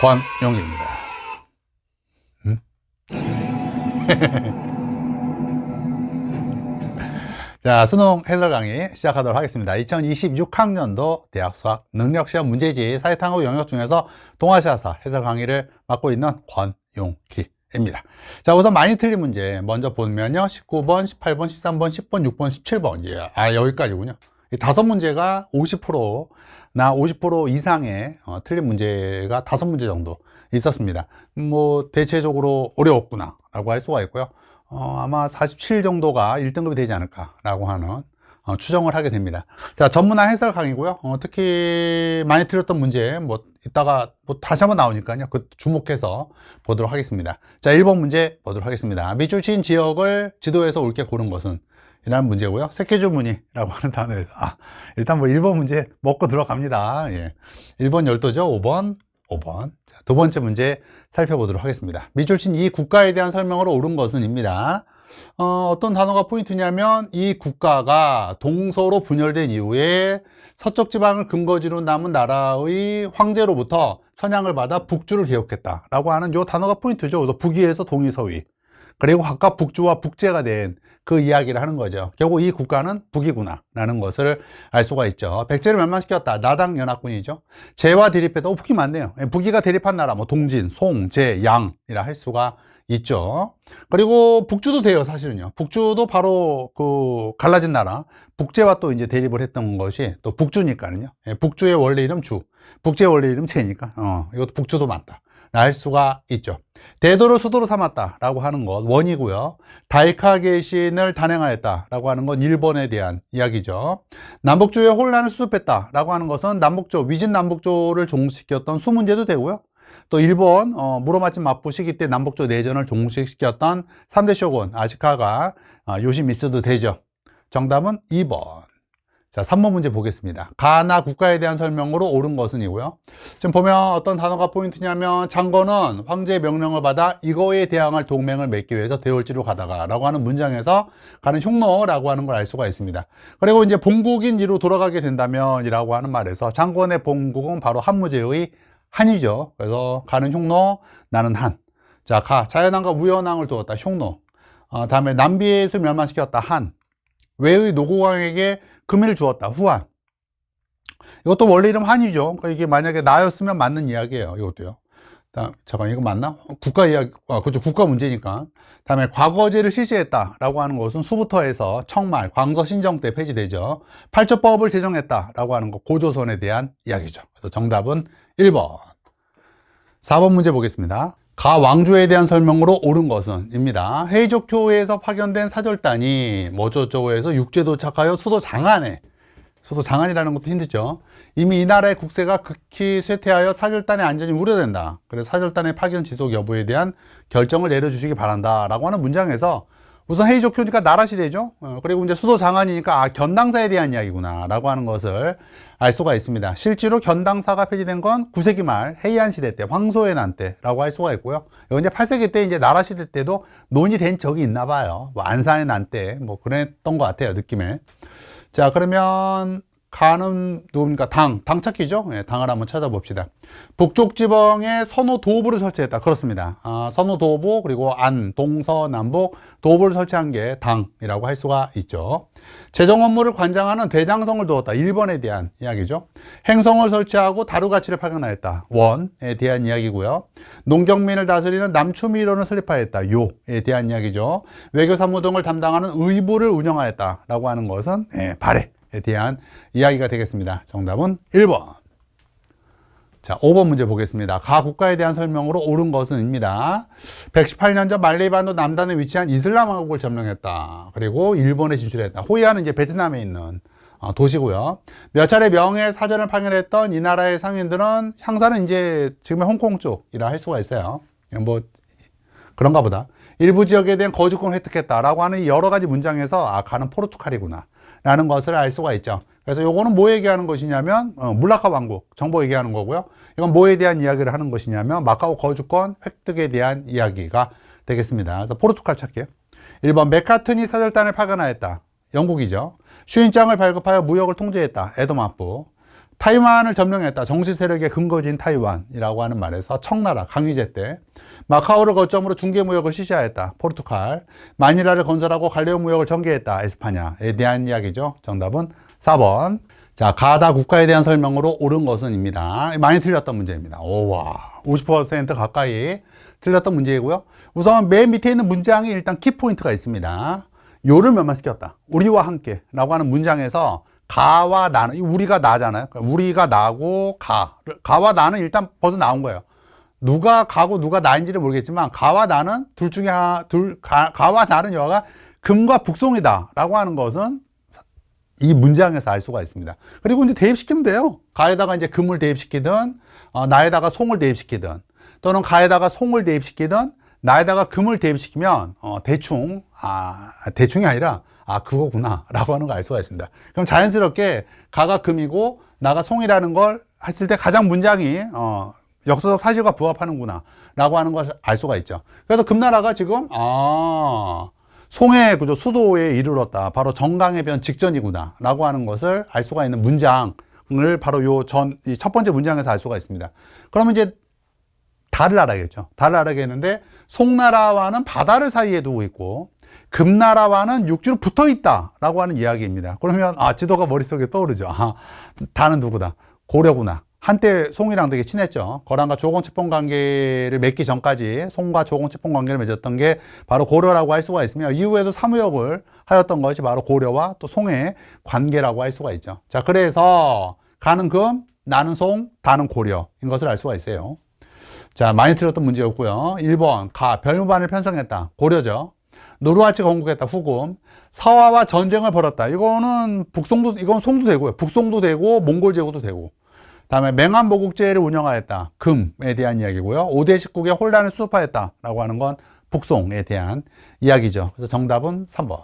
권용기입니다. 자, 수능 해설 강의 시작하도록 하겠습니다. 2026학년도 대학 수학 능력시험 문제지 사회탐구 영역 중에서 동아시아사 해설 강의를 맡고 있는 권용기입니다. 자, 우선 많이 틀린 문제 먼저 보면요. 19번, 18번, 13번, 10번, 6번, 17번. 여기까지군요. 이 5문제가 50%나 50% 이상의 틀린 문제가 5문제 정도 있었습니다. 대체적으로 어려웠구나 라고 할 수가 있고요. 아마 47 정도가 1등급이 되지 않을까 라고 하는 추정을 하게 됩니다. 자, 전문화 해설 강의고요. 특히 많이 틀렸던 문제 이따가 다시 한번 나오니까요. 그 주목해서 보도록 하겠습니다. 자, 1번 문제 보도록 하겠습니다. 밑줄 친 지역을 지도에서 옳게 고른 것은? 이라는 문제고요. 새끼주무늬라고 하는 단어에서 일단 1번 문제 먹고 들어갑니다. 예. 1번 열도죠. 5번. 자, 두 번째 문제 살펴보도록 하겠습니다. 밑줄 친 이 국가에 대한 설명으로 옳은 것은? 입니다. 어떤 단어가 포인트냐면 이 국가가 동서로 분열된 이후에 서쪽 지방을 근거지로 남은 나라의 황제로부터 선양을 받아 북주를 개혁했다라고 하는 이 단어가 포인트죠. 그래서 북위에서 동위, 서위. 그리고 각각 북주와 북제가 된 그 이야기를 하는 거죠. 결국 이 국가는 북이구나 라는 것을 알 수가 있죠. 백제를 멸망시켰다. 나당 연합군이죠. 제와 대립해도 북이 많네요. 북이가 대립한 나라 동진, 송, 제, 양이라 할 수가 있죠. 그리고 북주도 돼요. 사실은요. 북주도 바로 그 갈라진 나라 북제와 또 이제 대립을 했던 것이 또 북주니까는요. 북주의 원래 이름 주, 북제의 원래 이름 제니까 이것도 북주도 맞다 할 수가 있죠. 대도를 수도로 삼았다 라고 하는 것 원이고요. 다이카계신을 단행하였다 라고 하는 건 일본에 대한 이야기죠. 남북조의 혼란을 수습했다 라고 하는 것은 남북조, 위진 남북조를 종식시켰던 수문제도 되고요. 또 일본 무로마치 마포 시기 때 남북조 내전을 종식시켰던 3대 쇼군 아시카가 요시미스도 되죠. 정답은 2번. 자, 3번 문제 보겠습니다. 가나 국가에 대한 설명으로 옳은 것은? 이고요. 지금 보면 어떤 단어가 포인트냐면 장건은 황제의 명령을 받아 이거에 대항할 동맹을 맺기 위해서 대월지로 가다가 라고 하는 문장에서 가는 흉노라고 하는 걸 알 수가 있습니다. 그리고 이제 본국인 이로 돌아가게 된다면 이라고 하는 말에서 장건의 본국은 바로 한무제의 한이죠. 그래서 가는 흉노, 나는 한. 자, 자연왕과 우연왕을 두었다. 흉노. 다음에 남비에서 멸망시켰다. 한. 외의 노고왕에게 금일을 주었다. 후한. 이것도 원래 이름 한이죠. 이게 만약에 나였으면 맞는 이야기예요. 이것도요. 잠깐, 이거 맞나? 국가 이야기, 그렇죠. 국가 문제니까. 다음에 과거제를 실시했다 라고 하는 것은 수부터 해서 청말, 광서 신정 때 폐지되죠. 팔조법을 제정했다 라고 하는 것, 고조선에 대한 이야기죠. 그래서 정답은 1번. 4번 문제 보겠습니다. 가 왕조에 대한 설명으로 옳은 것은? 입니다. 헤이족교에서 파견된 사절단이 저쪽에서 육지에 도착하여 수도 장안이라는 것도 힘들죠. 이미 이 나라의 국세가 극히 쇠퇴하여 사절단의 안전이 우려된다. 그래서 사절단의 파견 지속 여부에 대한 결정을 내려주시기 바란다 라고 하는 문장에서 우선 헤이족교니까 나라 시대죠. 그리고 이제 수도 장안이니까 견당사에 대한 이야기구나 라고 하는 것을 알 수가 있습니다. 실제로 견당사가 폐지된 건 9세기 말 헤이안 시대 때, 황소의 난 때라고 할 수가 있고요. 이제 8세기 때 이제 나라 시대 때도 논의된 적이 있나 봐요. 안산의 난 때 그랬던 것 같아요. 느낌에. 자, 그러면 가는 누굽니까? 당 찾기죠. 당을 한번 찾아봅시다. 북쪽 지방에 선호 도읍을 설치했다. 그렇습니다. 선호 도읍 그리고 안, 동서, 남북 도읍을 설치한 게 당이라고 할 수가 있죠. 재정 업무를 관장하는 대장성을 두었다. 일본에 대한 이야기죠. 행성을 설치하고 다루가치를 파견하였다. 원에 대한 이야기고요. 농경민을 다스리는 남추미론을 설립하였다. 요에 대한 이야기죠. 외교사무 등을 담당하는 의부를 운영하였다 라고 하는 것은 발해에 대한 이야기가 되겠습니다. 정답은 1번. 자, 5번 문제 보겠습니다. 가 국가에 대한 설명으로 옳은 것은? 입니다. 118년 전 말레이반도 남단에 위치한 이슬람왕국을 점령했다. 그리고 일본에 진출했다. 호이안은 이제 베트남에 있는 도시고요. 몇 차례 명예 사전을 파견했던 이 나라의 상인들은 향사는 이제 지금의 홍콩 쪽이라 할 수가 있어요. 그런가 보다. 일부 지역에 대한 거주권 획득했다라고 하는 여러 가지 문장에서 가는 포르투갈이구나 라는 것을 알 수가 있죠. 그래서 요거는 뭐 얘기하는 것이냐면 물라카 왕국 정보 얘기하는 거고요. 이건 뭐에 대한 이야기를 하는 것이냐면 마카오 거주권 획득에 대한 이야기가 되겠습니다. 그래서 포르투갈 찾게요. 1번 메카트니 사절단을 파견하였다. 영국이죠. 슈인장을 발급하여 무역을 통제했다. 에도마프. 타이완을 점령했다. 정치 세력의 근거지인 타이완이라고 하는 말에서 청나라 강희제 때 마카오를 거점으로 중개무역을 시시하였다. 포르투갈. 마니라를 건설하고 갈레오 무역을 전개했다. 에스파냐에 대한 이야기죠. 정답은 4번. 자, 가다 국가에 대한 설명으로 옳은 것은 입니다. 많이 틀렸던 문제입니다. 오와, 50% 가까이 틀렸던 문제이고요. 우선 맨 밑에 있는 문장이 일단 키포인트가 있습니다. 요를 면만시켰다. 우리와 함께 라고 하는 문장에서 가와 나는, 우리가 나잖아요. 우리가 나고 가와 나는 일단 벌써 나온 거예요. 누가 가고 누가 나인지를 모르겠지만 가와 나는 둘 중에 가와 나는 여가 금과 북송이다 라고 하는 것은 이 문장에서 알 수가 있습니다. 그리고 이제 대입시키면 돼요. 가에다가 이제 금을 대입시키든 나에다가 송을 대입시키든 또는 가에다가 송을 대입시키든 나에다가 금을 대입시키면 대충이 아니라 그거구나 라고 하는 걸 알 수가 있습니다. 그럼 자연스럽게 가가 금이고 나가 송이라는 걸 했을 때 가장 문장이 역사적 사실과 부합하는구나 라고 하는 것을 알 수가 있죠. 그래서 금나라가 지금 송해 그죠 수도에 이르렀다. 바로 정강의 변 직전이구나 라고 하는 것을 알 수가 있는 문장을 바로 이 첫 번째 문장에서 알 수가 있습니다. 그러면 이제 달을 알아야겠죠. 달을 알아야겠는데 송나라와는 바다를 사이에 두고 있고 금나라와는 육지로 붙어 있다 라고 하는 이야기입니다. 그러면 지도가 머릿속에 떠오르죠. 다는 누구다? 고려구나. 한때 송이랑 되게 친했죠. 거란과 조공채권 관계를 맺기 전까지 송과 조공채권 관계를 맺었던 게 바로 고려라고 할 수가 있으며 이후에도 사무역을 하였던 것이 바로 고려와 또 송의 관계라고 할 수가 있죠. 자, 그래서 가는 금, 나는 송, 다는 고려인 것을 알 수가 있어요. 자, 많이 틀렸던 문제였고요. 1번 가, 별무반을 편성했다. 고려죠. 노르하치 건국했다. 후금. 서화와 전쟁을 벌였다. 이거는 이건 송도 되고요. 북송도 되고 몽골 제국도 되고. 다음에 맹한보국제를 운영하였다. 금에 대한 이야기고요. 5대 19개 혼란을 수습하였다 라고 하는 건 북송에 대한 이야기죠. 그래서 정답은 3번.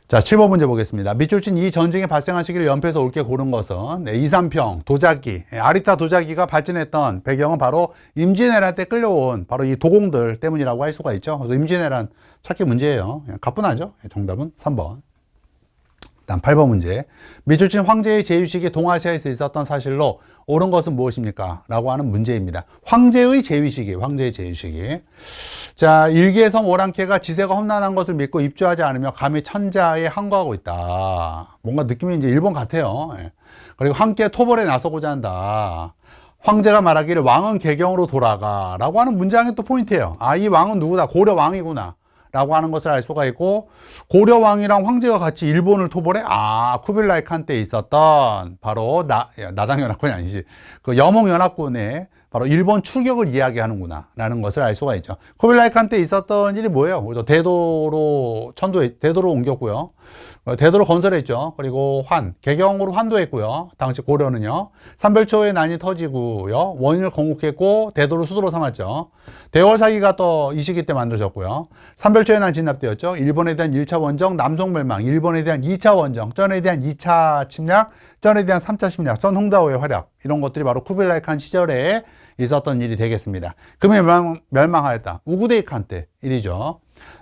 자, 7번 문제 보겠습니다. 밑줄 친 이 전쟁이 발생한 시기를 연표해서 옳게 고른 것은 이산평, 도자기, 아리타 도자기가 발전했던 배경은 바로 임진왜란 때 끌려온 바로 이 도공들 때문이라고 할 수가 있죠. 그래서 임진왜란 찾기 문제예요. 가뿐하죠. 정답은 3번. 다음 8번 문제. 밑줄 친 황제의 제위식이 동아시아에서 있었던 사실로 옳은 것은 무엇입니까? 라고 하는 문제입니다. 황제의 제위식이. 자, 일개성 오랑캐가 지세가 험난한 것을 믿고 입주하지 않으며 감히 천자에 항거하고 있다. 뭔가 느낌이 이제 일본 같아요. 그리고 함께 토벌에 나서고자 한다. 황제가 말하기를 왕은 개경으로 돌아가 라고 하는 문장이 또 포인트예요. 이 왕은 누구다? 고려 왕이구나 라고 하는 것을 알 수가 있고, 고려 왕이랑 황제가 같이 일본을 토벌해? 쿠빌라이 칸 때 있었던 바로 나당연합군이 아니지, 그 영몽연합군의 바로 일본 출격을 이야기하는구나 라는 것을 알 수가 있죠. 쿠빌라이 칸 때 있었던 일이 뭐예요? 대도로 옮겼고요. 대도로 건설했죠. 그리고 개경으로 환도했고요. 당시 고려는요. 삼별초의 난이 터지고요. 원인을 건국했고 대도를 수도로 삼았죠. 대월사기가 또 이 시기 때 만들어졌고요. 삼별초의 난 진압되었죠. 일본에 대한 1차 원정, 남송멸망, 일본에 대한 2차 원정, 전에 대한 2차 침략, 전에 대한 3차 침략, 전 홍다오의 활약, 이런 것들이 바로 쿠빌라이 칸 시절에 있었던 일이 되겠습니다. 금이 멸망하였다. 우구데이 칸 때 일이죠.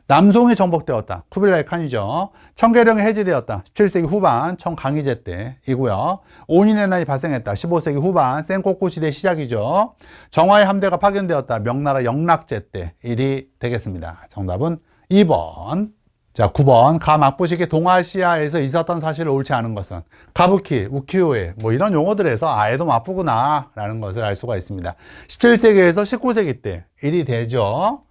남송이 정복되었다. 쿠빌라이 칸이죠. 청계령이 해제되었다. 17세기 후반 청강희제 때이고요. 온인의 난이 발생했다. 15세기 후반 센코쿠 시대 시작이죠. 정화의 함대가 파견되었다. 명나라 영락제 때 일이 되겠습니다. 정답은 2번. 자, 9번. 가 막부식이 동아시아에서 있었던 사실을 옳지 않은 것은 가부키, 우키요에 이런 용어들에서 에도 마쁘구나 라는 것을 알 수가 있습니다. 17세기에서 19세기 때 일이 되죠.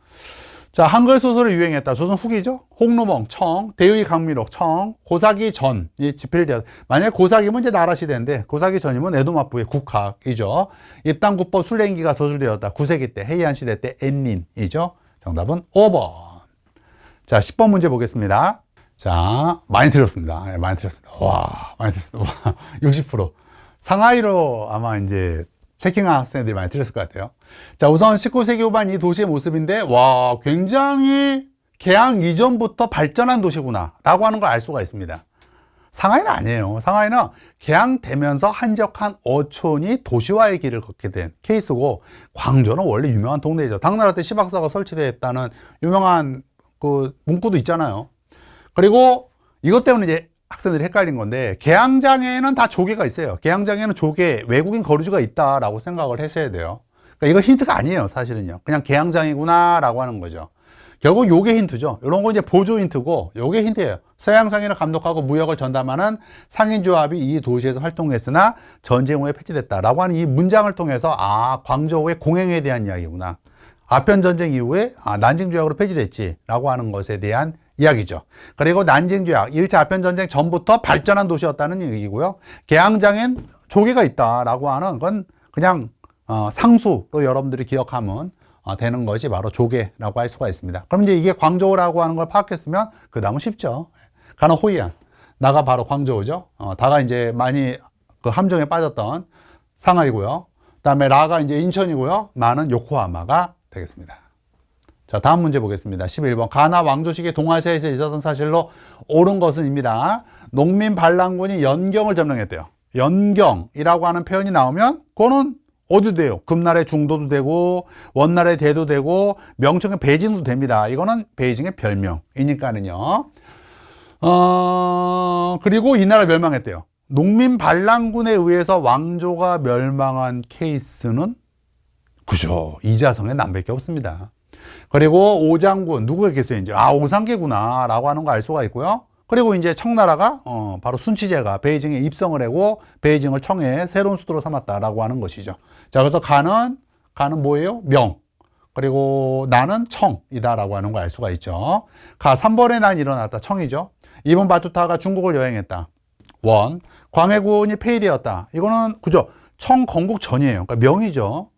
자, 한글 소설이 유행했다. 조선 후기죠. 홍로몽, 청, 대의 강미록, 청, 고사기 전이 집필되었다. 만약에 고사기면 이제 나라 시대인데 고사기 전이면 에도마부의 국학이죠. 입당국법 술래인기가 저술되었다. 9세기 때 해이안 시대 때 엔린이죠. 정답은 5번. 자, 10번 문제 보겠습니다. 자, 많이 틀렸습니다. 많이 틀렸습니다. 많이 틀렸습니다. 60%. 상하이로 아마 이제 체킹한 학생들이 많이 틀렸을 것 같아요. 자, 우선 19세기 후반 이 도시의 모습인데, 굉장히 개항 이전부터 발전한 도시구나 라고 하는 걸 알 수가 있습니다. 상하이는 아니에요. 상하이는 개항되면서 한적한 어촌이 도시화의 길을 걷게 된 케이스고, 광저는 원래 유명한 동네이죠. 당나라 때 시박사가 설치됐다는 유명한 그 문구도 있잖아요. 그리고 이것 때문에 이제 학생들이 헷갈린 건데, 개항장에는 다 조개가 있어요. 개항장에는 조개, 외국인 거주지가 있다라고 생각을 하셔야 돼요. 그러니까 이거 힌트가 아니에요, 사실은요. 그냥 개항장이구나 라고 하는 거죠. 결국 요게 힌트죠. 이런 거 이제 보조 힌트고, 요게 힌트예요. 서양상인을 감독하고 무역을 전담하는 상인조합이 이 도시에서 활동했으나 전쟁 후에 폐지됐다라고 하는 이 문장을 통해서, 아, 광저우의 공행에 대한 이야기구나. 아편전쟁 이후에 난징조약으로 폐지됐지라고 하는 것에 대한 이야기죠. 그리고 난징조약, 1차 아편전쟁 전부터 발전한 도시였다는 얘기고요. 개항장엔 조개가 있다라고 하는 건 그냥 상수로 여러분들이 기억하면 되는 것이 바로 조개라고 할 수가 있습니다. 그럼 이제 이게 광저우라고 하는 걸 파악했으면 그 다음은 쉽죠. 가는 호이안, 나가 바로 광저우죠. 다가 이제 많이 그 함정에 빠졌던 상하이고요. 그 다음에 라가 이제 인천이고요. 마는 요코하마가 되겠습니다. 자, 다음 문제 보겠습니다. 11번. 가나 왕조 시기 동아시아에서 있었던 사실로 옳은 것은입니다. 농민 반란군이 연경을 점령했대요. 연경이라고 하는 표현이 나오면 그거는 어디도 돼요. 금나라의 중도도 되고 원나라의 대도 되고 명청의 베이징도 됩니다. 이거는 베이징의 별명이니까는요. 그리고 이 나라 멸망했대요. 농민 반란군에 의해서 왕조가 멸망한 케이스는 그죠. 이자성의 남밖에 없습니다. 그리고 오장군 누구가 있겠어요? 이제 오상계구나 라고 하는 거 알 수가 있고요. 그리고 이제 청나라가 바로 순치제가 베이징에 입성을 하고 베이징을 청해의 새로운 수도로 삼았다라고 하는 것이죠. 자, 그래서 가는 뭐예요? 명. 그리고 나는 청이다라고 하는 거 알 수가 있죠. 3번에 난 일어났다. 청이죠. 2번 바투타가 중국을 여행했다. 원. 광해군이 폐위되었다. 이거는 그죠. 청 건국 전이에요. 그러니까 명이죠.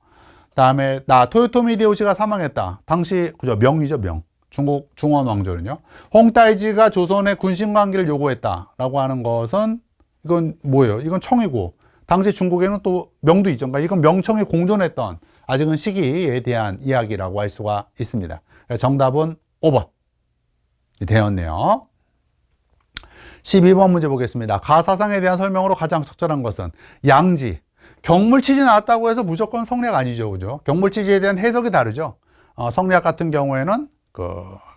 다음에 토요토미 히데요시가 사망했다. 당시 그죠. 명이죠. 명. 중국 중원 왕조는요. 홍따이지가 조선의 군신 관계를 요구했다라고 하는 것은 이건 뭐예요? 이건 청이고 당시 중국에는 또 명도 있죠. 그러니까 이건 명청이 공존했던 아직은 시기에 대한 이야기라고 할 수가 있습니다. 정답은 5번 되었네요. 12번 문제 보겠습니다. 가사상에 대한 설명으로 가장 적절한 것은 양지. 경물치지 나왔다고 해서 무조건 성리학 아니죠. 그죠? 경물치지에 대한 해석이 다르죠. 성리학 같은 경우에는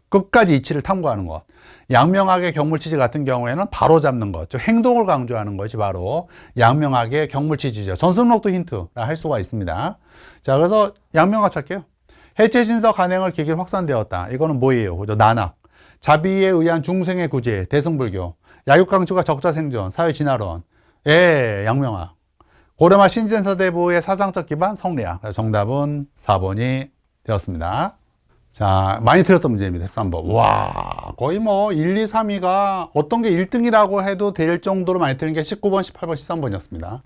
끝까지 이치를 탐구하는 것. 양명학의 경물치지 같은 경우에는 바로 잡는 것, 즉 행동을 강조하는 것이 바로 양명학의 경물치지죠. 전승록도 힌트라 할 수가 있습니다. 자, 그래서 양명학 찾게요. 해체신서 간행을 계기로 확산되었다. 이거는 뭐예요? 그죠? 난학. 자비에 의한 중생의 구제, 대승불교. 야육강추가 적자생존, 사회진화론. 예, 양명학. 고려말 신진서대부의 사상적 기반 성리학. 정답은 4번이 되었습니다. 자, 많이 틀렸던 문제입니다. 13번. 와, 거의 뭐 1, 2, 3위가 어떤 게 1등이라고 해도 될 정도로 많이 틀린 게 19번, 18번, 13번이었습니다.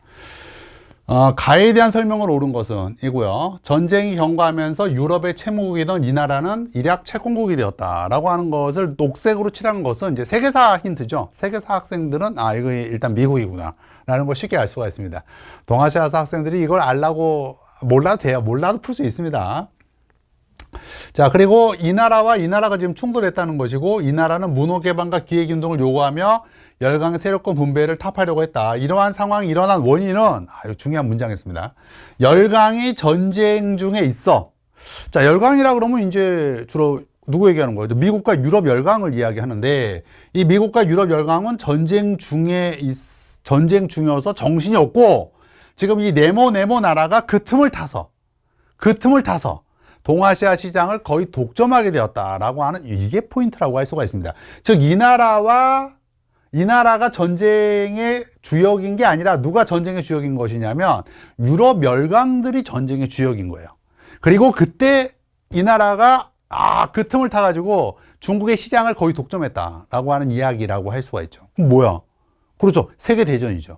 가에 대한 설명을 옳은 것은 이고요. 전쟁이 경과하면서 유럽의 채무국이던 이 나라는 일약 채권국이 되었다라고 하는 것을 녹색으로 칠한 것은 이제 세계사 힌트죠. 세계사 학생들은 이거 일단 미국이구나 라는 걸 쉽게 알 수가 있습니다. 동아시아사 학생들이 이걸 알라고 몰라도 돼요. 몰라도 풀 수 있습니다. 자, 그리고 이 나라와 이 나라가 지금 충돌했다는 것이고 이 나라는 문호개방과 기획운동을 요구하며 열강의 세력권 분배를 타파하려고 했다. 이러한 상황이 일어난 원인은 중요한 문장이었습니다. 열강이 전쟁 중에 있어. 자, 열강이라 그러면 이제 주로 누구 얘기하는 거예요? 미국과 유럽 열강을 이야기하는데 이 미국과 유럽 열강은 전쟁 중이어서 정신이 없고 지금 이 네모 나라가 그 틈을 타서 동아시아 시장을 거의 독점하게 되었다라고 하는 이게 포인트라고 할 수가 있습니다. 즉 이 나라가 전쟁의 주역인 게 아니라 누가 전쟁의 주역인 것이냐면 유럽 열강들이 전쟁의 주역인 거예요. 그리고 그때 이 나라가 그 틈을 타가지고 중국의 시장을 거의 독점했다라고 하는 이야기라고 할 수가 있죠. 그럼 뭐야? 그렇죠. 세계대전이죠.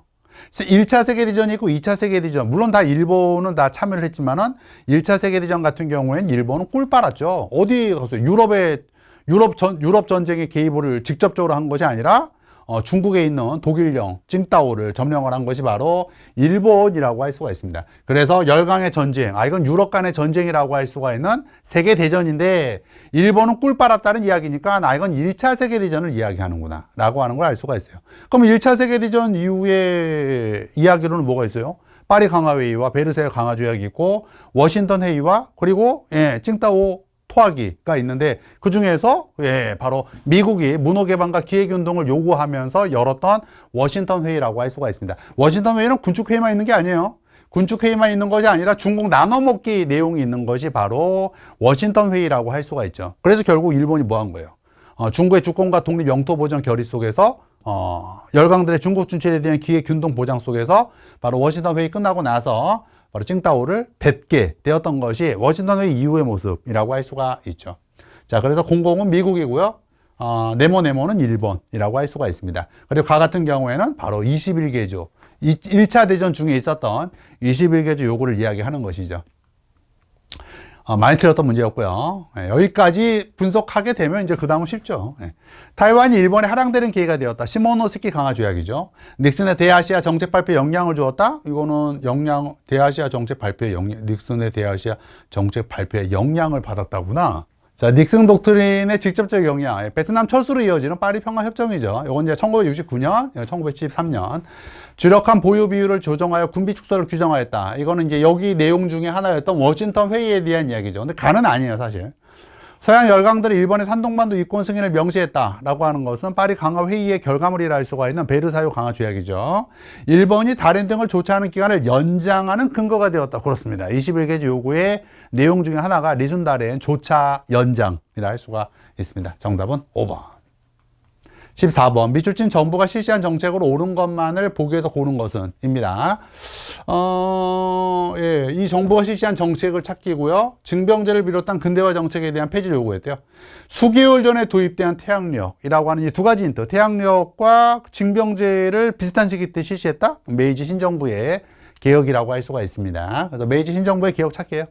1차 세계대전이 있고 2차 세계대전, 물론 다 일본은 다 참여를 했지만은 1차 세계대전 같은 경우에는 일본은 꿀 빨았죠. 어디 가서 유럽 전쟁에 개입을 직접적으로 한 것이 아니라 중국에 있는 독일령 징따오를 점령을 한 것이 바로 일본이라고 할 수가 있습니다. 그래서 열강의 전쟁, 이건 유럽 간의 전쟁이라고 할 수가 있는 세계대전인데 일본은 꿀 빨았다는 이야기니까 이건 1차 세계대전을 이야기하는구나 라고 하는 걸 알 수가 있어요. 그럼 1차 세계대전 이후에 이야기로는 뭐가 있어요? 파리 강화회의와 베르사유 강화조약이 있고 워싱턴 회의와 그리고 징따오 토하기가 있는데 그 중에서 바로 미국이 문호개방과 기획운동을 요구하면서 열었던 워싱턴 회의라고 할 수가 있습니다. 워싱턴 회의는 군축회의만 있는 게 아니에요. 군축회의만 있는 것이 아니라 중국 나눠먹기 내용이 있는 것이 바로 워싱턴 회의라고 할 수가 있죠. 그래서 결국 일본이 뭐 한 거예요? 중국의 주권과 독립 영토 보전 결의 속에서 열강들의 중국 진출에 대한 기획 균등 보장 속에서 바로 워싱턴 회의 끝나고 나서 바로 칭다오를 뱉게 되었던 것이 워싱턴 회의 이후의 모습이라고 할 수가 있죠. 자, 그래서 공공은 미국이고요. 네모는 일본이라고 할 수가 있습니다. 그리고 가 같은 경우에는 바로 21개조 1차 대전 중에 있었던 21개조 요구를 이야기하는 것이죠. 많이 틀렸던 문제였고요. 여기까지 분석하게 되면 이제 그 다음은 쉽죠. 타이완이 일본에 하향되는 계기가 되었다. 시모노스키 강화 조약이죠. 닉슨의 대아시아 정책 발표에 영향을 주었다. 이거는 대아시아 정책 발표에 닉슨의 대아시아 정책 발표에 영향을 받았다구나. 자, 닉슨 독트린의 직접적 영향, 베트남 철수로 이어지는 파리 평화협정이죠. 이건 이제 1969년, 1973년 주력한 보유 비율을 조정하여 군비 축소를 규정하였다. 이거는 이제 여기 내용 중에 하나였던 워싱턴 회의에 대한 이야기죠. 근데 가는 아니에요, 사실. 서양 열강들이 일본의 산동반도 이권 승인을 명시했다라고 하는 것은 파리 강화 회의의 결과물이라 할 수가 있는 베르사유 강화 조약이죠. 일본이 다른 등을 조차하는 기간을 연장하는 근거가 되었다. 그렇습니다. 21개조 요구의 내용 중에 하나가 리순다렌 조차 연장이라 할 수가 있습니다. 정답은 5번. 14번. 밑줄친 정부가 실시한 정책으로 옳은 것만을 보기에서 고른 것은? 입니다. 이 정부가 실시한 정책을 찾기고요. 징병제를 비롯한 근대화 정책에 대한 폐지를 요구했대요. 수개월 전에 도입된 태양력이라고 하는 이 두 가지 힌트. 태양력과 징병제를 비슷한 시기 때 실시했다? 메이지 신정부의 개혁이라고 할 수가 있습니다. 그래서 메이지 신정부의 개혁 찾기예요.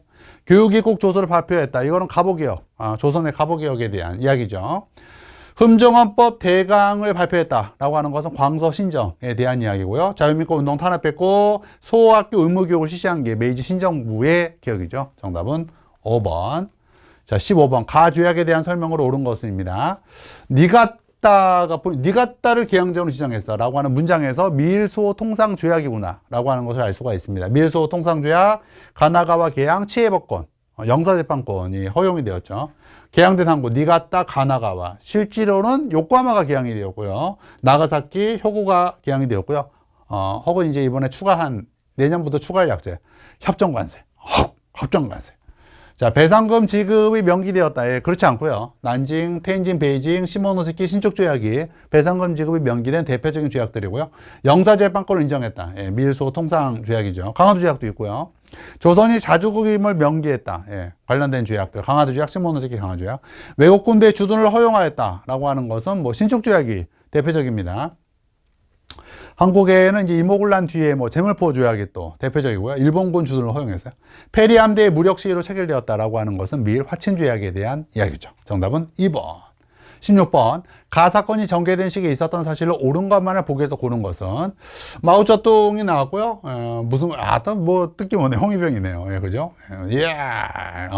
교육입국 조서를 발표했다. 이거는 갑오개혁, 조선의 갑오개혁에 대한 이야기죠. 흠정헌법 대강을 발표했다라고 하는 것은 광서신정에 대한 이야기고요. 자유민권 운동 탄압했고 소학교 의무교육을 실시한 게 메이지 신정부의 개혁이죠. 정답은 5번. 자, 15번. 가조약에 대한 설명으로 옳은 것입니다. 니가따를 개항적으로 지정했어 라고 하는 문장에서 미일수호 통상조약이구나 라고 하는 것을 알 수가 있습니다. 미일수호 통상조약, 가나가와 개항, 치해법권, 영사재판권이 허용이 되었죠. 개항된 항구 니가따 가나가와, 실제로는 요코하마가 개항이 되었고요. 나가사키, 효고가 개항이 되었고요. 혹은 이제 이번에 내년부터 추가할 약제, 협정관세. 협정관세. 자, 배상금 지급이 명기되었다. 그렇지 않고요. 난징, 텐진, 베이징, 시모노세키 신축조약이 배상금 지급이 명기된 대표적인 조약들이고요. 영사재판권을 인정했다. 미일수호 통상조약이죠. 강화도 조약도 있고요. 조선이 자주국임을 명기했다. 관련된 조약들. 강화도 조약, 시모노세키 강화조약. 외국 군대의 주둔을 허용하였다라고 하는 것은 신축조약이 대표적입니다. 한국에는 이제 이모군란 뒤에 제물포 조약이 또 대표적이고요. 일본군 주둔을 허용했어요. 페리 함대의 무력 시위로 체결되었다라고 하는 것은 미일 화친 조약에 대한 이야기죠. 정답은 2번. 16번. 가 사건이 전개된 시기에 있었던 사실을 옳은 것만을 보기에서 고른 것은? 마오쩌둥이 나왔고요. 뜻깊네. 홍위병이네요. 그죠?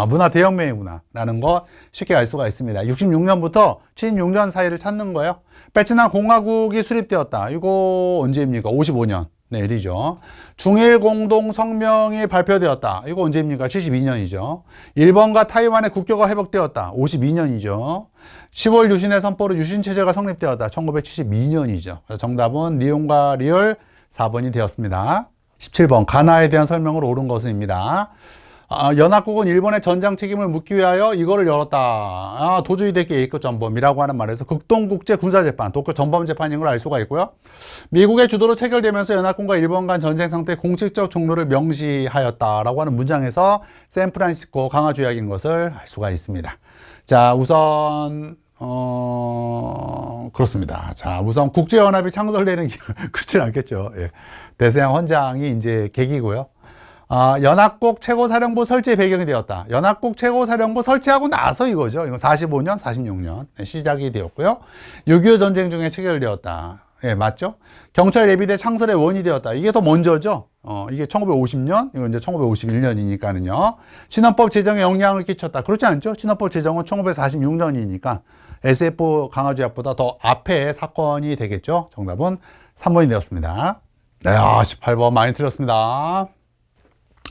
문화 대혁명이구나. 라는 거 쉽게 알 수가 있습니다. 66년부터 76년 사이를 찾는 거예요. 베트남 공화국이 수립되었다. 이거 언제입니까? 55년. 일이죠. 중일 공동 성명이 발표되었다. 이거 언제입니까? 72년이죠. 일본과 타이완의 국교가 회복되었다. 52년이죠. 10월 유신의 선포로 유신체제가 성립되었다. 1972년이죠. 정답은 리온과 리얼 4번이 되었습니다. 17번. 가나에 대한 설명을 옳은 것입니다. 연합국은 일본의 전장 책임을 묻기 위하여 이거를 열었다. 도주이데키 에이크 전범이라고 하는 말에서 극동국제 군사재판, 도쿄 전범재판인 걸 알 수가 있고요. 미국의 주도로 체결되면서 연합군과 일본 간 전쟁 상태의 공식적 종료를 명시하였다라고 하는 문장에서 샌프란시스코 강화조약인 것을 알 수가 있습니다. 자, 우선 그렇습니다. 자, 우선 국제연합이 창설되는 그렇지는 않겠죠. 대서양 헌장이 이제 계기고요. 연합국 최고사령부 설치의 배경이 되었다. 연합국 최고사령부 설치하고 나서 이거죠. 이건 45년, 46년 시작이 되었고요. 6.25 전쟁 중에 체결되었다. 맞죠? 경찰 예비대 창설의 원이 되었다. 이게 더 먼저죠. 이게 1950년, 이건 이제 1951년이니까는요. 신헌법 제정에 영향을 끼쳤다. 그렇지 않죠? 신헌법 제정은 1946년이니까 SF 강화조약보다 더 앞에 사건이 되겠죠. 정답은 3번이 되었습니다. 네, 18번 많이 틀렸습니다.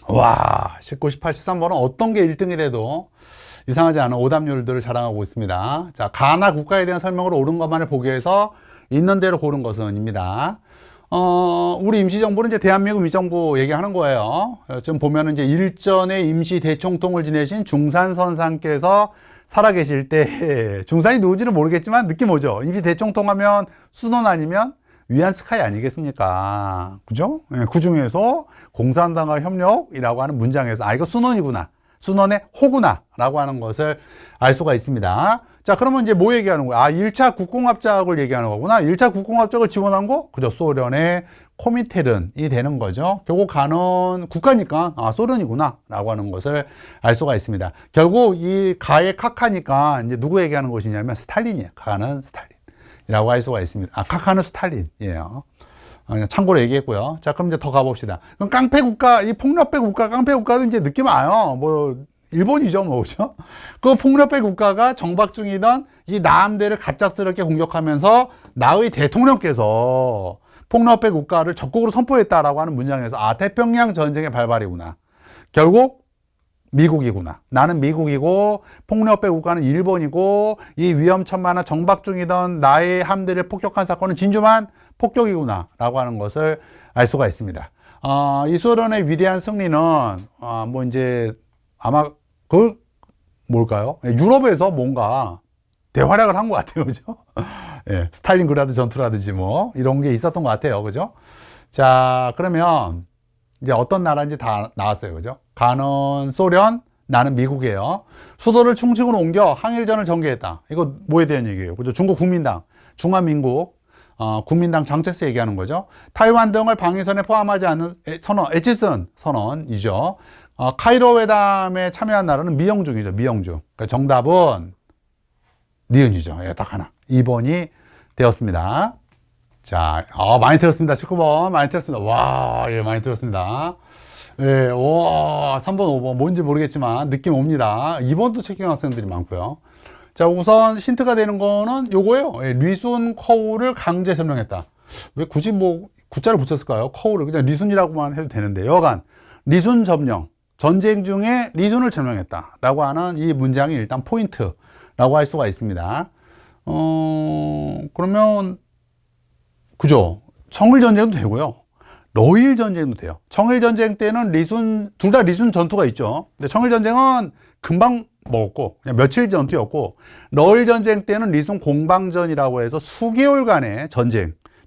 와, 19, 18, 13번은 어떤 게 1등이 돼도 이상하지 않은 오답률들을 자랑하고 있습니다. 자, 가나 국가에 대한 설명으로 옳은 것만을 보기 위해서 있는 대로 고른 것은입니다. 우리 임시정부는 이제 대한민국 임시정부 얘기하는 거예요. 지금 보면은 이제 일전에 임시 대총통을 지내신 중산선상께서 살아계실 때, 중산이 누군지는 모르겠지만 느낌 오죠? 임시 대총통 하면 순원 아니면 위안스카이 아니겠습니까? 그죠? 네, 그 중에서 공산당과 협력이라고 하는 문장에서, 아, 이거 순원이구나. 순원의 호구나. 라고 하는 것을 알 수가 있습니다. 자, 그러면 이제 뭐 얘기하는 거야? 아, 1차 국공합작을 얘기하는 거구나. 1차 국공합작을 지원한 거? 그죠? 소련의 코민테른이 되는 거죠. 결국 가는 국가니까, 아, 소련이구나. 라고 하는 것을 알 수가 있습니다. 결국 이 가의 카카니까 이제 누구 얘기하는 것이냐면 스탈린이에요. 가는 스탈린이라고 할 수가 있습니다. 아, 카카는 스탈린이에요. 참고로 얘기했고요. 자, 그럼 이제 더 가봅시다. 그럼 깡패 국가, 이 폭력배 국가, 깡패 국가도 이제 느낌 와요. 뭐, 일본이죠, 뭐, 그죠? 그 폭력배 국가가 정박 중이던 이 남대를 갑작스럽게 공격하면서 나의 대통령께서 폭력배 국가를 적극으로 선포했다라고 하는 문장에서, 아, 태평양 전쟁의 발발이구나. 결국 미국이구나. 나는 미국이고 폭력배 국가는 일본이고 이 위험천만한 정박 중이던 나의 함대를 폭격한 사건은 진주만 폭격이구나 라고 하는 것을 알 수가 있습니다. 이 소련의 위대한 승리는 뭐 이제 아마 그 뭘까요? 유럽에서 뭔가 대활약을 한 것 같아요. 그죠? 예, 스탈린그라드 전투라든지 뭐 이런 게 있었던 것 같아요. 그죠? 자, 그러면 이제 어떤 나라인지 다 나왔어요. 그죠? 가는 소련, 나는 미국이에요. 수도를 충칭으로 옮겨 항일전을 전개했다. 이거 뭐에 대한 얘기예요? 그죠? 중국 국민당, 중화민국 국민당 장체스 얘기하는 거죠. 타이완 등을 방위선에 포함하지 않는 선언, 에치슨 선언이죠. 카이로 회담에 참여한 나라는 미영중이죠. 미영중. 그러니까 정답은 니은이죠. 예, 딱 하나. 2번이 되었습니다. 자, 많이 들었습니다. 19번 많이 들었습니다. 와, 예, 많이 들었습니다. 예, 와, 3번, 5번 뭔지 모르겠지만 느낌 옵니다. 2번도 체킹 학생들이 많고요. 자, 우선 힌트가 되는 거는 요거예요. 예, 리순 커우를 강제 점령했다. 왜 굳이 뭐 구자를 붙였을까요? 커우를 그냥 리순이라고만 해도 되는데 여간 리순 점령, 전쟁 중에 리순을 점령했다 라고 하는 이 문장이 일단 포인트라고 할 수가 있습니다. 그러면 그죠? 청일전쟁도 되고요. 러일전쟁도 돼요. 청일전쟁 때는 둘 다 리순 전투가 있죠. 근데 청일전쟁은 금방 먹었고, 그냥 며칠 전투였고, 러일전쟁 때는 리순 공방전이라고 해서 수개월간의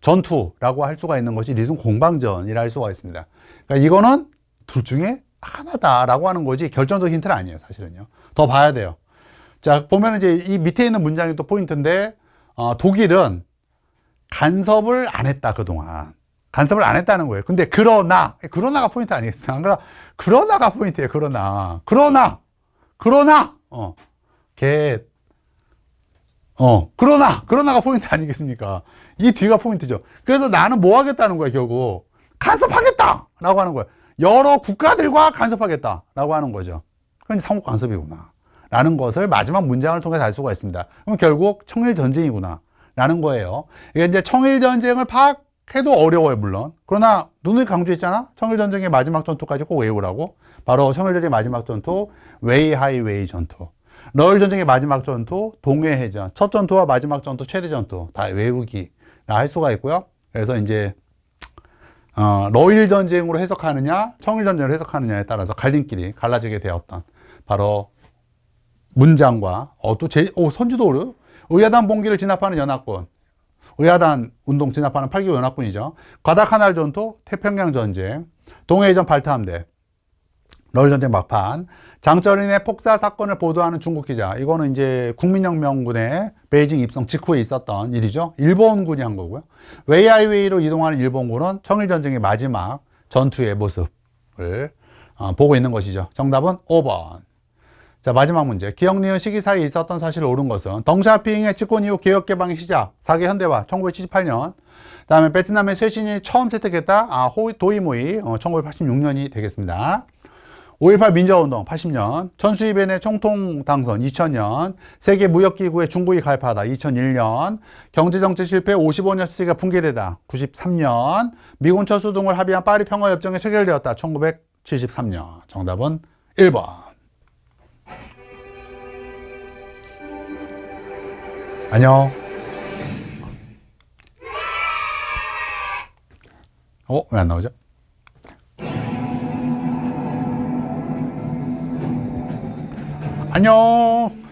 전투라고 할 수가 있는 것이 리순 공방전이라 할 수가 있습니다. 그러니까 이거는 둘 중에 하나다라고 하는 거지 결정적 힌트는 아니에요, 사실은요. 더 봐야 돼요. 자, 보면 이제 이 밑에 있는 문장이 또 포인트인데, 독일은 간섭을 안 했다, 그동안. 간섭을 안 했다는 거예요. 근데 그러나가 포인트 아니겠어요? 그러나가 포인트예요, 그러나, 그러나가 포인트 아니겠습니까? 이 뒤가 포인트죠. 그래서 나는 뭐 하겠다는 거야, 결국. 간섭하겠다! 라고 하는 거예요. 여러 국가들과 간섭하겠다! 라고 하는 거죠. 그건 삼국 간섭이구나. 라는 것을 마지막 문장을 통해서 알 수가 있습니다. 그럼 결국 청일전쟁이구나. 라는 거예요. 이게 이제 청일전쟁을 파악해도 어려워요, 물론. 그러나, 누누이 강조했잖아? 청일전쟁의 마지막 전투까지 꼭 외우라고. 바로 청일전쟁의 마지막 전투, 웨이하이웨이 전투. 러일전쟁의 마지막 전투, 동해해전. 첫 전투와 마지막 전투, 최대 전투. 다 외우기라 할 수가 있고요. 그래서 이제, 러일전쟁으로 해석하느냐, 청일전쟁으로 해석하느냐에 따라서 갈라지게 되었던, 바로, 문장과, 선지도 어려워. 의야단 봉기를 진압하는 연합군, 의야단 운동 진압하는 8.25 연합군이죠. 과다카날 전투, 태평양 전쟁, 동해해전 발트함대, 러일전쟁 막판, 장쩌린의 폭사 사건을 보도하는 중국 기자. 이거는 이제 국민혁명군의 베이징 입성 직후에 있었던 일이죠. 일본군이 한 거고요. 웨이하이웨이로 이동하는 일본군은 청일전쟁의 마지막 전투의 모습을 보고 있는 것이죠. 정답은 5번. 자, 마지막 문제. 기억, 니은, 시기 사이에 있었던 사실을 옳은 것은 덩샤오핑의 집권 이후 개혁개방의 시작, 4개 현대화, 1978년. 그 다음에 베트남의 쇄신이 처음 채택했다, 도이모이, 1986년이 되겠습니다. 5.18 민주화운동, 80년. 천수이벤의 총통 당선, 2000년. 세계무역기구에 중국이 가입하다, 2001년. 경제정책 실패 55년 시기가 붕괴되다, 93년. 미군 철수 등을 합의한 파리 평화협정이 체결되었다, 1973년. 정답은 1번. 안녕. 왜 안 나오죠? 안녕.